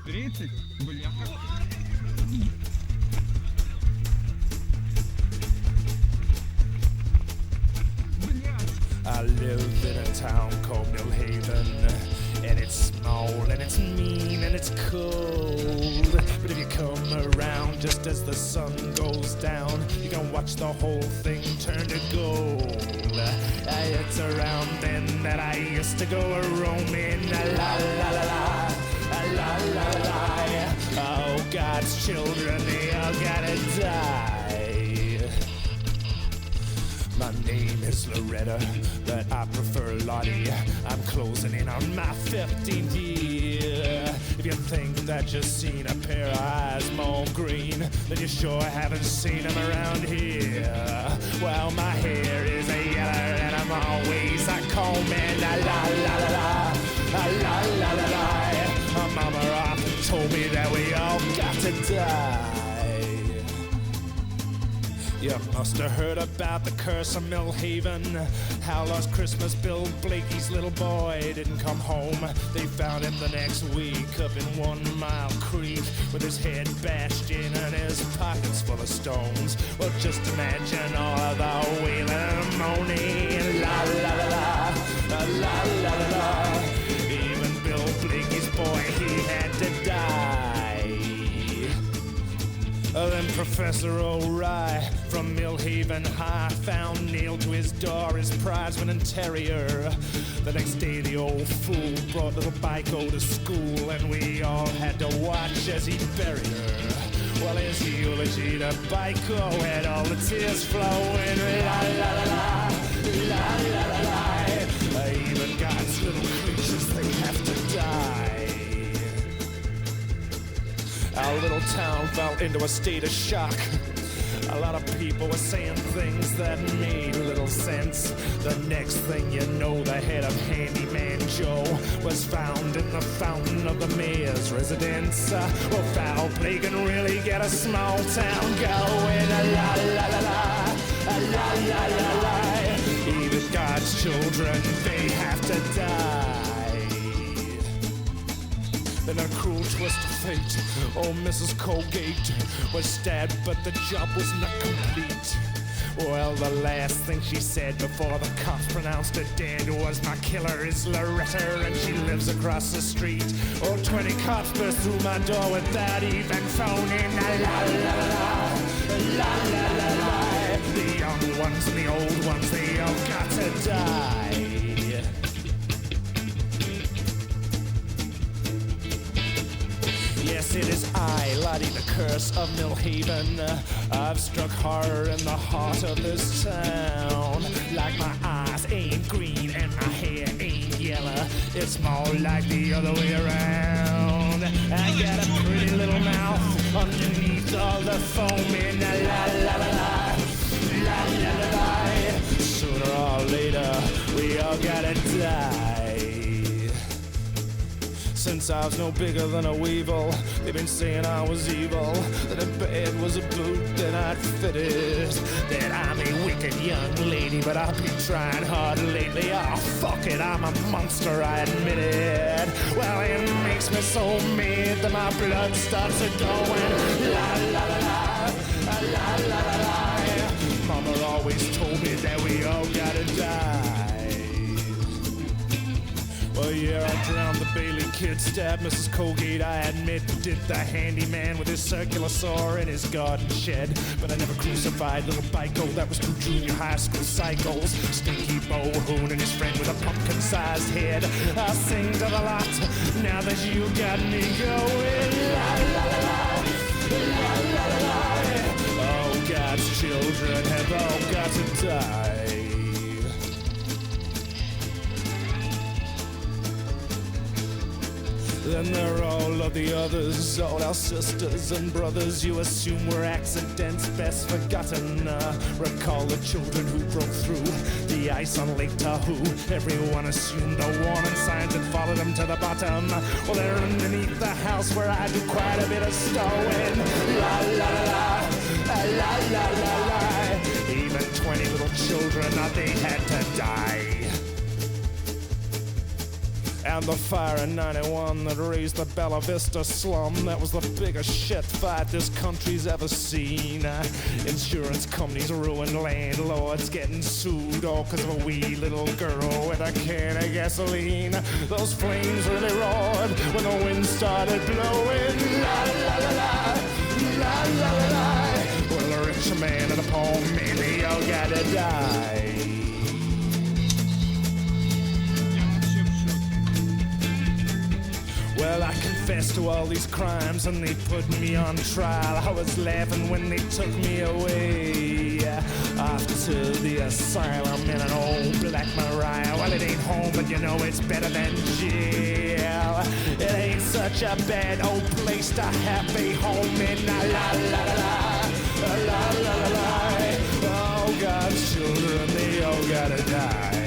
30? Бляха. I live in a town called Millhaven, and it's small, and it's mean, and it's cold. But if you come around just as the sun goes down, you can watch the whole thing turn to gold. It's around then that I used to go a-roaming, la la la la, la la la. Oh, God's children, they all gotta die. My name is Loretta, but I prefer Lottie. I'm closing in on my 15th year. If you think that you've seen a pair of eyes more green, then you sure haven't seen them around here. Well, my hair is a yellow and I'm always a combing. La la la la la, la la la la. My mama often told me that we all got to die. You must have heard about the curse of Millhaven, how last Christmas Bill Blakey's little boy didn't come home. They found him the next week up in 1 Mile Creek with his head bashed in and his pockets full of stones. Well, just imagine all of the wailing and moaning, la la la la, la la la la. Even Bill Blakey's boy, he had to die. Then Professor O'Rye from Millhaven High found nailed to his door his prize-winning terrier. The next day the old fool brought little Biko to school, and we all had to watch as he buried her. Well, his eulogy to Biko had all the tears flowing, la la la la, la la la la. Even God's little creatures, they have to die. Our little town fell into a state of shock. A lot of people were saying things that made little sense. The next thing you know, the head of Handyman Joe was found in the fountain of the mayor's residence. Well, foul play can really get a small town going. La la la la, la la la la. Even God's children, they have to die. In a cruel twist of fate, old Mrs. Colgate was stabbed, but the job was not complete. Well, the last thing she said before the cops pronounced her dead was, "My killer is Loretta, and she lives across the street." Oh, 20 cops burst through my door without even phoning. La la la la, la la la la. The young ones and the old ones, they all got to die. Yes, it is I, Lottie, the curse of Millhaven. I've struck horror in the heart of this town. Like my eyes ain't green and my hair ain't yellow, it's more like the other way around. I got a pretty little mouth underneath all the foaming. La la la la, la la la la. Sooner or later, we all gotta die. Since I was no bigger than a weevil, they've been saying I was evil, that a bed was a boot that I'd fit it, that I'm a wicked young lady, but I've been trying hard lately. Oh, fuck it, I'm a monster, I admit it. Well, it makes me so mad that my blood starts a-going. La la la la, la la la la. Mama always told me that we all gotta die. Well, yeah, I drowned the Bailey kid, stabbed Mrs. Colgate, I admit, did the handyman with his circular saw in his garden shed. But I never crucified little Biko, that was two junior high school cycles. Stinky Bohoon and his friend with a pumpkin-sized head. I'll sing to the lot, now that you got me going. La la la la, la la la la. Oh, God's children have all got to die. Then there are all of the others, all our sisters and brothers you assume were accidents best forgotten. Recall the children who broke through the ice on Lake Tahoe. Everyone assumed the warning signs had followed them to the bottom. Well, they're underneath the house where I do quite a bit of stowing. La la la la, la la la la. Even 20 little children, they had to die. And the fire in 91 that raised the Bella Vista slum, that was the biggest shit fight this country's ever seen. Insurance companies ruined landlords getting sued, all because of a wee little girl with a can of gasoline. Those flames really roared when the wind started blowing. La la la la, la la la la. Well, the rich man and the poor man, they all gotta die. Well, I confessed to all these crimes and they put me on trial. I was laughing when they took me away off to the asylum in an old black Mariah. Well, it ain't home, but you know it's better than jail. It ain't such a bad old place to have a home in. La la la la, la la la la. Oh, God's children, they all gotta die.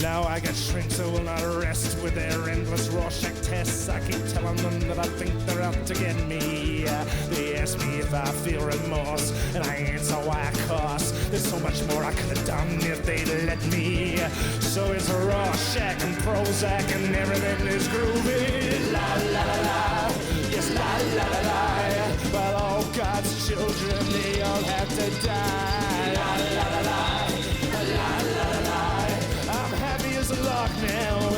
Now I got shrinks who will not rest with their endless Rorschach tests. I keep telling them that I think they're out to get me. They ask me if I feel remorse, and I answer why, of course. There's so much more I could have done if they'd let me. So it's Rorschach and Prozac and everything is groovy. La la la la, yes la la la la. But all God's children, they all have to die. La la la la, la la la la. I'm happy as a lark now.